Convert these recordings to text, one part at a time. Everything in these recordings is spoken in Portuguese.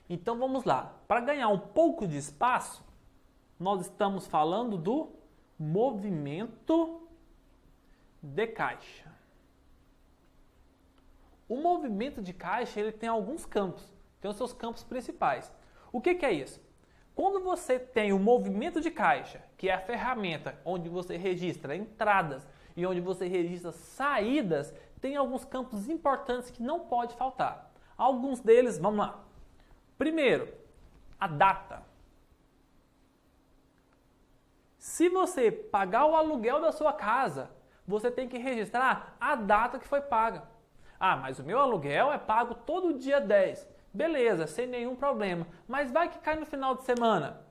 Então vamos lá. Para ganhar um pouco de espaço, nós estamos falando do movimento de caixa. O movimento de caixa ele tem alguns campos, tem os seus campos principais. O que é isso? Quando você tem o movimento de caixa, que é a ferramenta onde você registra entradas e onde você registra saídas, tem alguns campos importantes que não pode faltar. Alguns deles, vamos lá. Primeiro, a data. Se você pagar o aluguel da sua casa, você tem que registrar a data que foi paga. Ah, mas o meu aluguel é pago todo dia 10. Beleza, sem nenhum problema. Mas vai que cai no final de semana.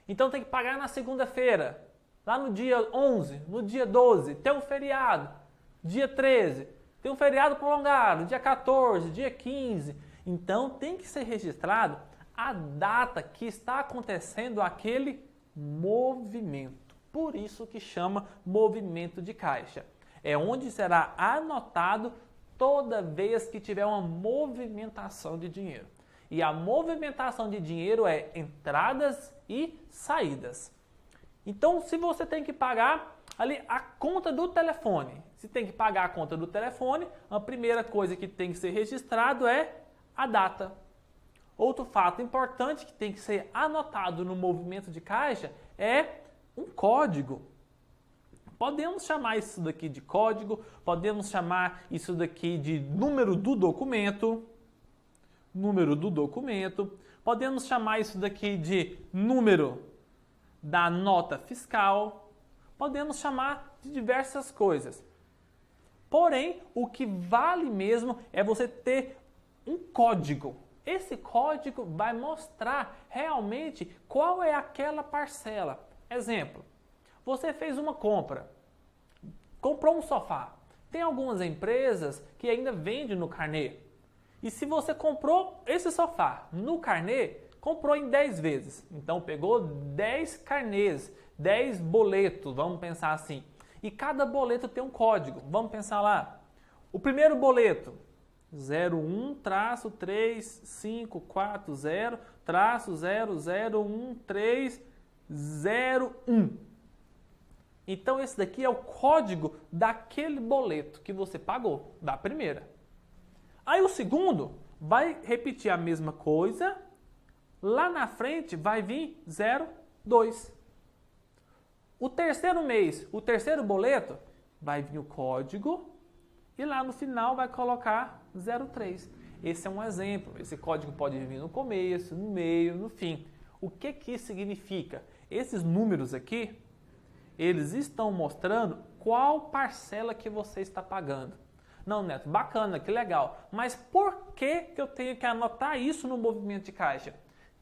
Então tem que pagar na segunda-feira, lá no dia 11, no dia 12, tem um feriado, dia 13, tem um feriado prolongado, dia 14, dia 15. Então tem que ser registrado a data que está acontecendo aquele movimento. Por isso que chama movimento de caixa. É onde será anotado toda vez que tiver uma movimentação de dinheiro. E a movimentação de dinheiro é entradas e saídas. Então, se você tem que pagar ali a conta do telefone, se tem que pagar a conta do telefone, a primeira coisa que tem que ser registrado é a data. Outro fato importante que tem que ser anotado no movimento de caixa é um código. Podemos chamar isso daqui de código, podemos chamar isso daqui de número do documento, podemos chamar isso daqui de número da nota fiscal, podemos chamar de diversas coisas. Porém, o que vale mesmo é você ter um código. Esse código vai mostrar realmente qual é aquela parcela. Exemplo, você fez uma compra, comprou um sofá. Tem algumas empresas que ainda vendem no carnê. E se você comprou esse sofá no carnê, comprou em 10 vezes. Então pegou 10 carnês, 10 boletos, vamos pensar assim. E cada boleto tem um código. Vamos pensar lá. O primeiro boleto, 01-3540-0013001. Então esse daqui é o código daquele boleto que você pagou, da primeira. Aí o segundo vai repetir a mesma coisa, lá na frente vai vir 02. O terceiro mês, o terceiro boleto, vai vir o código e lá no final vai colocar 03. Esse é um exemplo, esse código pode vir no começo, no meio, no fim. O que isso significa? Esses números aqui, eles estão mostrando qual parcela que você está pagando. Não, Neto, bacana, que legal. Mas por que eu tenho que anotar isso no movimento de caixa?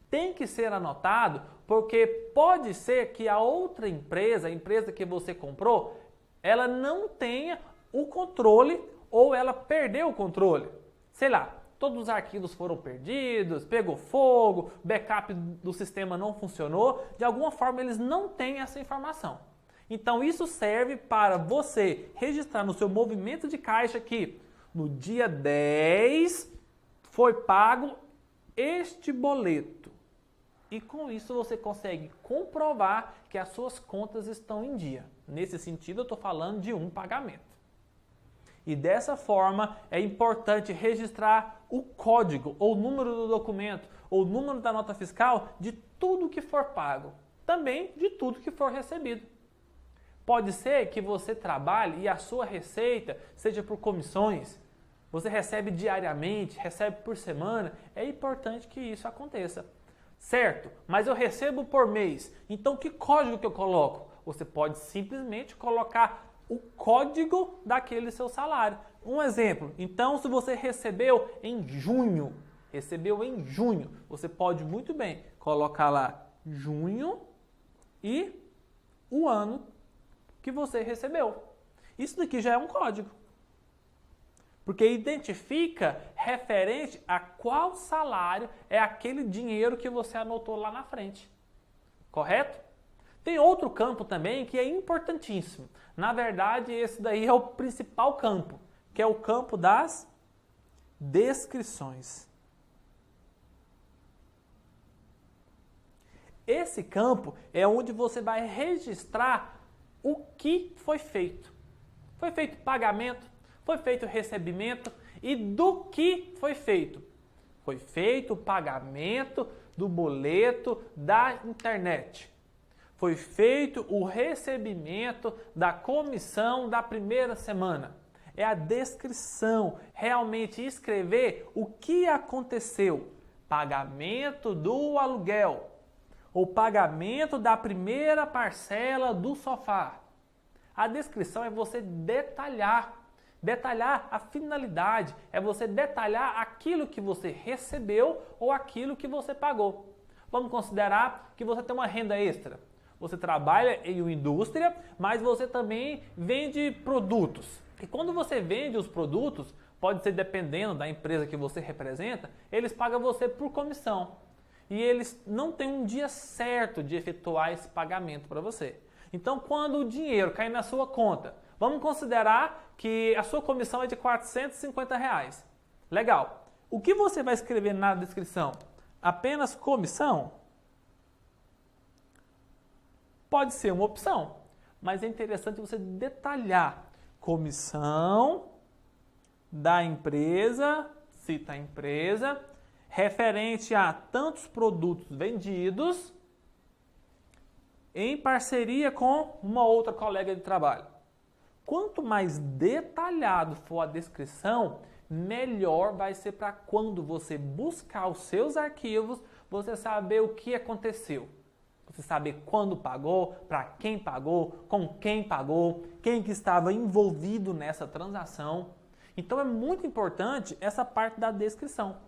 Tem que ser anotado porque pode ser que a outra empresa, a empresa que você comprou, ela não tenha o controle ou ela perdeu o controle. Sei lá, todos os arquivos foram perdidos, pegou fogo, backup do sistema não funcionou. De alguma forma eles não têm essa informação. Então isso serve para você registrar no seu movimento de caixa que no dia 10 foi pago este boleto. E com isso você consegue comprovar que as suas contas estão em dia. Nesse sentido eu estou falando de um pagamento. E dessa forma é importante registrar o código ou número do documento ou número da nota fiscal de tudo que for pago. Também de tudo que for recebido. Pode ser que você trabalhe e a sua receita seja por comissões. Você recebe diariamente, recebe por semana. É importante que isso aconteça. Certo, mas eu recebo por mês. Então que código que eu coloco? Você pode simplesmente colocar o código daquele seu salário. Um exemplo, então se você recebeu em junho, você pode muito bem colocar lá junho e o ano que você recebeu. Isso daqui já é um código. Porque identifica referente a qual salário é aquele dinheiro que você anotou lá na frente. Correto? Tem outro campo também que é importantíssimo. Na verdade, esse daí é o principal campo, que é o campo das descrições. Esse campo é onde você vai registrar o que foi feito. Foi feito pagamento, foi feito recebimento e do que foi feito. Foi feito o pagamento do boleto da internet. Foi feito o recebimento da comissão da primeira semana. É a descrição, realmente escrever o que aconteceu. Pagamento do aluguel, o pagamento da primeira parcela do sofá. A descrição é você detalhar a finalidade, é você detalhar aquilo que você recebeu ou aquilo que você pagou. Vamos considerar que você tem uma renda extra. Você trabalha em uma indústria, mas você também vende produtos. E quando você vende os produtos, pode ser dependendo da empresa que você representa, eles pagam você por comissão. E eles não têm um dia certo de efetuar esse pagamento para você. Então, quando o dinheiro cai na sua conta, vamos considerar que a sua comissão é de R$450. Legal. O que você vai escrever na descrição? Apenas comissão? Pode ser uma opção, mas é interessante você detalhar. Comissão da empresa, cita a empresa, referente a tantos produtos vendidos em parceria com uma outra colega de trabalho. Quanto mais detalhado for a descrição, melhor vai ser para quando você buscar os seus arquivos, você saber o que aconteceu. Você saber quando pagou, para quem pagou, com quem pagou, quem que estava envolvido nessa transação. Então é muito importante essa parte da descrição.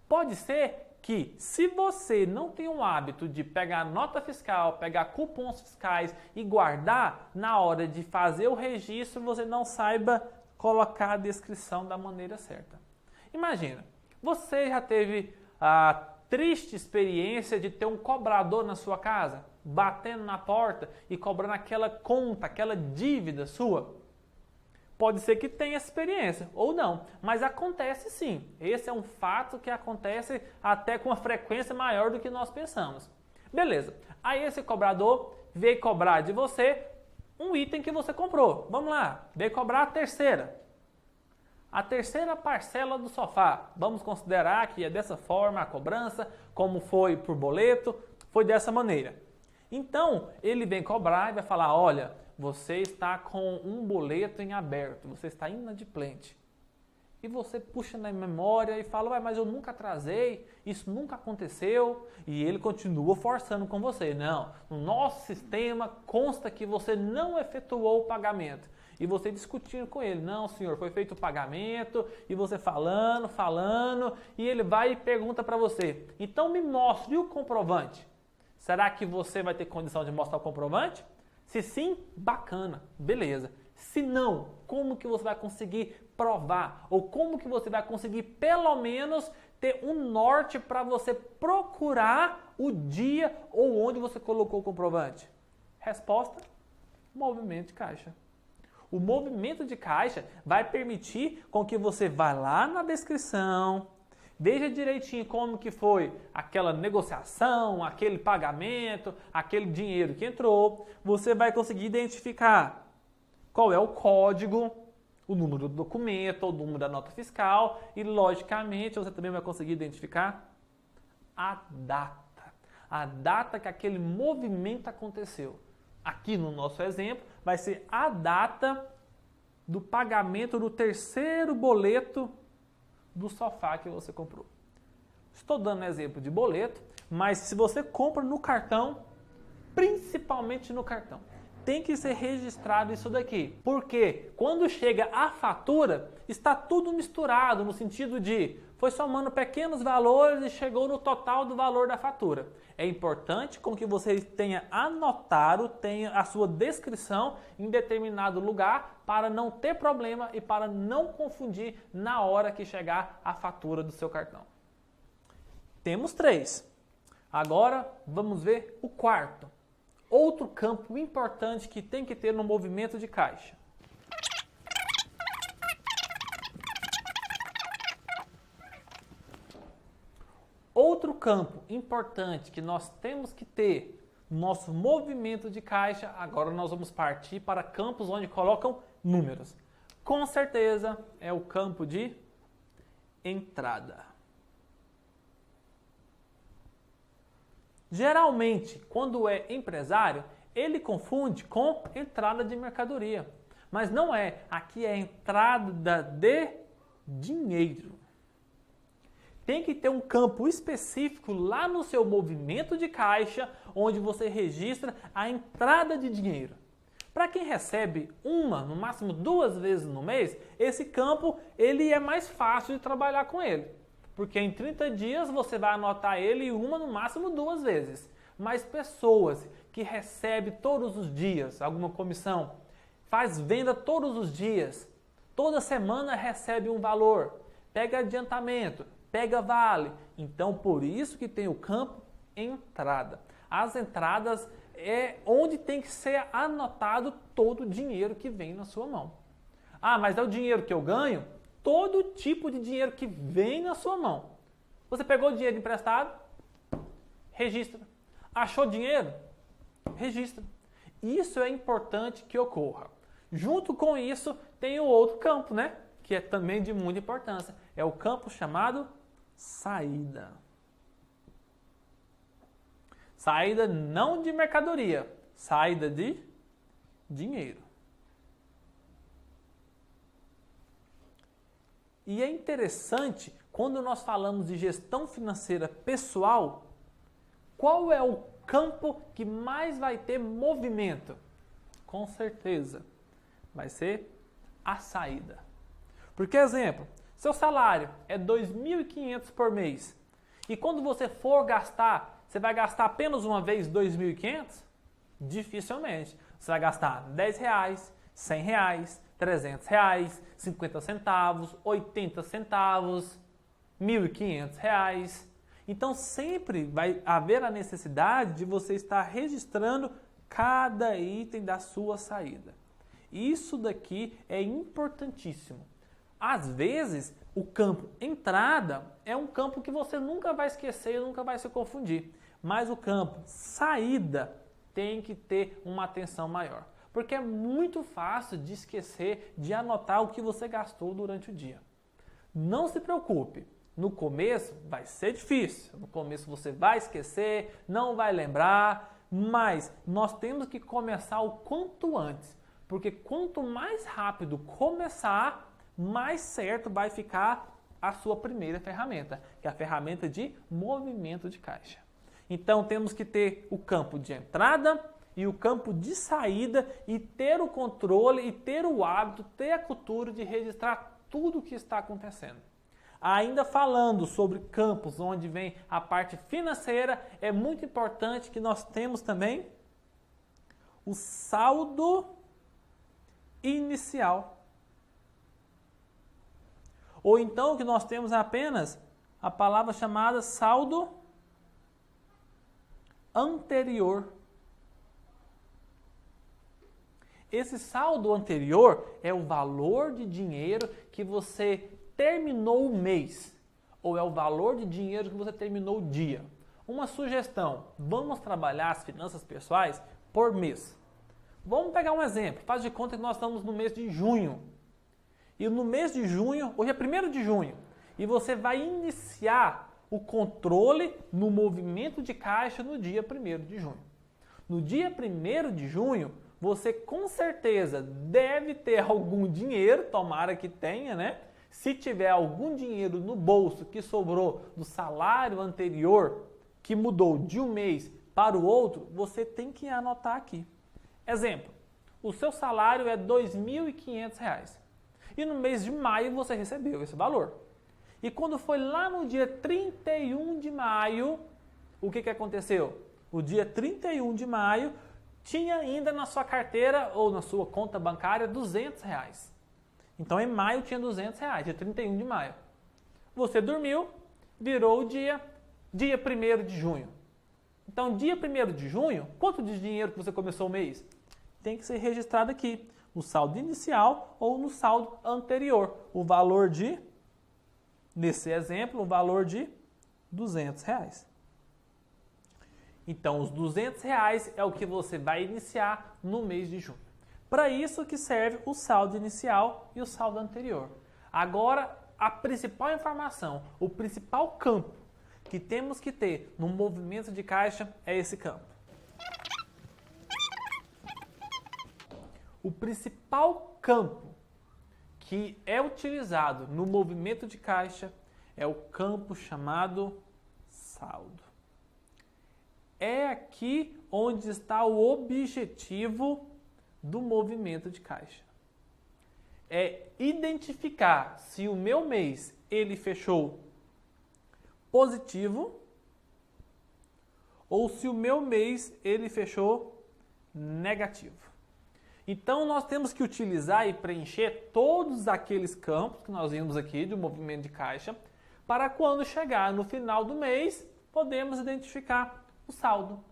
Pode ser que, se você não tem o hábito de pegar nota fiscal, pegar cupons fiscais e guardar, na hora de fazer o registro, você não saiba colocar a descrição da maneira certa. Imagina, você já teve a triste experiência de ter um cobrador na sua casa, batendo na porta e cobrando aquela conta, aquela dívida sua. Pode ser que tenha essa experiência, ou não, mas acontece sim. Esse é um fato que acontece até com uma frequência maior do que nós pensamos. Beleza, aí esse cobrador veio cobrar de você um item que você comprou. Vamos lá, veio cobrar a terceira parcela do sofá. Vamos considerar que é dessa forma a cobrança, como foi por boleto, foi dessa maneira. Então, ele vem cobrar e vai falar, olha, você está com um boleto em aberto, você está inadimplente. E você puxa na memória e fala, mas eu nunca atrasei, isso nunca aconteceu. E ele continua forçando com você. Não, no nosso sistema consta que você não efetuou o pagamento. E você discutindo com ele, não senhor, foi feito o pagamento, e você falando, e ele vai e pergunta para você, então me mostre o comprovante. Será que você vai ter condição de mostrar o comprovante? Se sim, bacana, beleza. Se não, como que você vai conseguir provar? Ou como que você vai conseguir pelo menos ter um norte para você procurar o dia ou onde você colocou o comprovante? Resposta, movimento de caixa. O movimento de caixa vai permitir com que você vá lá na descrição, veja direitinho como que foi aquela negociação, aquele pagamento, aquele dinheiro que entrou. Você vai conseguir identificar qual é o código, o número do documento, o número da nota fiscal e, logicamente, você também vai conseguir identificar a data que aquele movimento aconteceu. Aqui no nosso exemplo, vai ser a data do pagamento do terceiro boleto do sofá que você comprou. Estou dando exemplo de boleto, mas se você compra no cartão, principalmente no cartão, tem que ser registrado isso daqui. Porque quando chega a fatura, está tudo misturado no sentido de foi somando pequenos valores e chegou no total do valor da fatura. É importante com que você tenha anotado, tenha a sua descrição em determinado lugar para não ter problema e para não confundir na hora que chegar a fatura do seu cartão. Temos 3. Agora vamos ver o quarto. Outro campo importante que tem que ter no movimento de caixa. Outro outro campo importante que nós temos que ter no nosso movimento de caixa, agora nós vamos partir para campos onde colocam números. Com certeza é o campo de entrada. Geralmente, quando é empresário, ele confunde com entrada de mercadoria. Mas não é. Aqui é entrada de dinheiro. Tem que ter um campo específico lá no seu movimento de caixa, onde você registra a entrada de dinheiro. Para quem recebe uma, no máximo 2 vezes no mês, esse campo ele é mais fácil de trabalhar com ele. Porque em 30 dias você vai anotar ele uma, no máximo 2 vezes. Mas pessoas que recebem todos os dias alguma comissão, faz venda todos os dias, toda semana recebe um valor, pega adiantamento, pega vale. Então, por isso que tem o campo entrada. As entradas é onde tem que ser anotado todo o dinheiro que vem na sua mão. Ah, mas é o dinheiro que eu ganho? Todo tipo de dinheiro que vem na sua mão. Você pegou dinheiro emprestado? Registra. Achou dinheiro? Registra. Isso é importante que ocorra. Junto com isso, tem o outro campo, né? Que é também de muita importância. É o campo chamado saída. Saída não de mercadoria, saída de dinheiro. E é interessante, quando nós falamos de gestão financeira pessoal, qual é o campo que mais vai ter movimento? Com certeza, vai ser a saída. Porque, exemplo, seu salário é R$ 2.500 por mês. E quando você for gastar, você vai gastar apenas uma vez R$ 2.500? Dificilmente. Você vai gastar R$ 10, R$ 100, R$ 300, 50 centavos, 80 centavos, R$ 1.500. Então sempre vai haver a necessidade de você estar registrando cada item da sua saída. Isso daqui é importantíssimo. Às vezes, o campo entrada é um campo que você nunca vai esquecer, nunca vai se confundir. Mas o campo saída tem que ter uma atenção maior. Porque é muito fácil de esquecer de anotar o que você gastou durante o dia. Não se preocupe. No começo vai ser difícil. No começo você vai esquecer, não vai lembrar. Mas nós temos que começar o quanto antes. Porque quanto mais rápido começar, mais certo vai ficar a sua primeira ferramenta, que é a ferramenta de movimento de caixa. Então temos que ter o campo de entrada e o campo de saída e ter o controle e ter o hábito, ter a cultura de registrar tudo o que está acontecendo. Ainda falando sobre campos onde vem a parte financeira, é muito importante que nós temos também o saldo inicial. Ou então que nós temos apenas a palavra chamada saldo anterior. Esse saldo anterior é o valor de dinheiro que você terminou o mês, ou é o valor de dinheiro que você terminou o dia. Uma sugestão, vamos trabalhar as finanças pessoais por mês. Vamos pegar um exemplo, faz de conta que nós estamos no mês de junho. E no mês de junho, hoje é 1º de junho, e você vai iniciar o controle no movimento de caixa no dia 1º de junho. No dia 1º de junho, você com certeza deve ter algum dinheiro, tomara que tenha, né? Se tiver algum dinheiro no bolso que sobrou do salário anterior, que mudou de um mês para o outro, você tem que anotar aqui. Exemplo, o seu salário é R$ 2.500. E no mês de maio você recebeu esse valor. E quando foi lá no dia 31 de maio, o que aconteceu? O dia 31 de maio tinha ainda na sua carteira ou na sua conta bancária R$ 200. Então em maio tinha R$ 200, dia 31 de maio. Você dormiu, virou o dia 1º de junho. Então dia 1º de junho, quanto de dinheiro que você começou o mês? Tem que ser registrado aqui, no saldo inicial ou no saldo anterior. O valor de, nesse exemplo, o valor de R$ R$200. Então, os R$200 é o que você vai iniciar no mês de junho. Para isso que serve o saldo inicial e o saldo anterior. Agora, a principal informação, o principal campo que temos que ter no movimento de caixa é esse campo. O principal campo que é utilizado no movimento de caixa é o campo chamado saldo. É aqui onde está o objetivo do movimento de caixa. É identificar se o meu mês ele fechou positivo ou se o meu mês ele fechou negativo. Então nós temos que utilizar e preencher todos aqueles campos que nós vimos aqui do movimento de caixa para quando chegar no final do mês podemos identificar o saldo.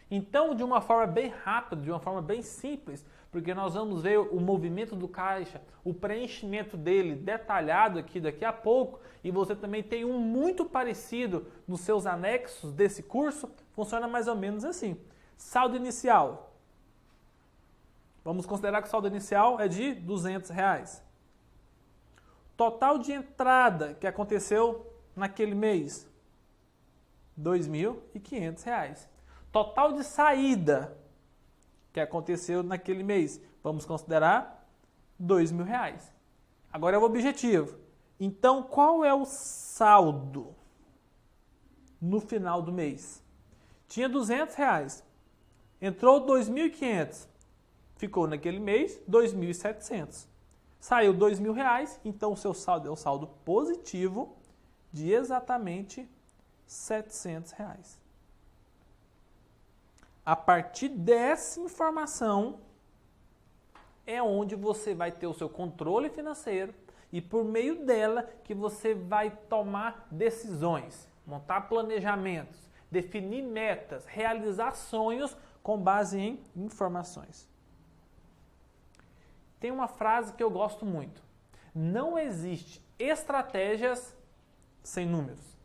Então, de uma forma bem rápida, de uma forma bem simples, porque nós vamos ver o movimento do caixa, o preenchimento dele detalhado aqui daqui a pouco, e você também tem um muito parecido nos seus anexos desse curso, funciona mais ou menos assim. Saldo inicial. Vamos considerar que o saldo inicial é de R$200. Total de entrada que aconteceu naquele mês, R$2.500. Total de saída que aconteceu naquele mês, vamos considerar R$2.000. Agora é o objetivo. Então, qual é o saldo no final do mês? Tinha R$200, entrou R$2.500, ficou naquele mês R$2.700. Saiu R$2.000, então o seu saldo é o saldo positivo de exatamente R$700. A partir dessa informação é onde você vai ter o seu controle financeiro e por meio dela que você vai tomar decisões, montar planejamentos, definir metas, realizar sonhos com base em informações. Tem uma frase que eu gosto muito. Não existe estratégias sem números.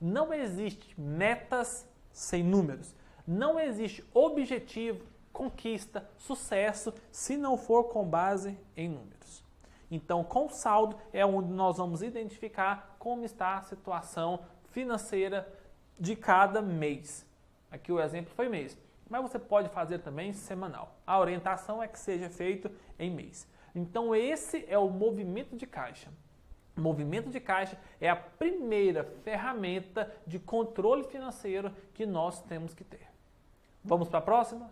Não existe metas sem números. Não existe objetivo, conquista, sucesso, se não for com base em números. Então, com o saldo é onde nós vamos identificar como está a situação financeira de cada mês. Aqui o exemplo foi mês, mas você pode fazer também semanal. A orientação é que seja feito em mês. Então, esse é o movimento de caixa. O movimento de caixa é a primeira ferramenta de controle financeiro que nós temos que ter. Vamos para a próxima?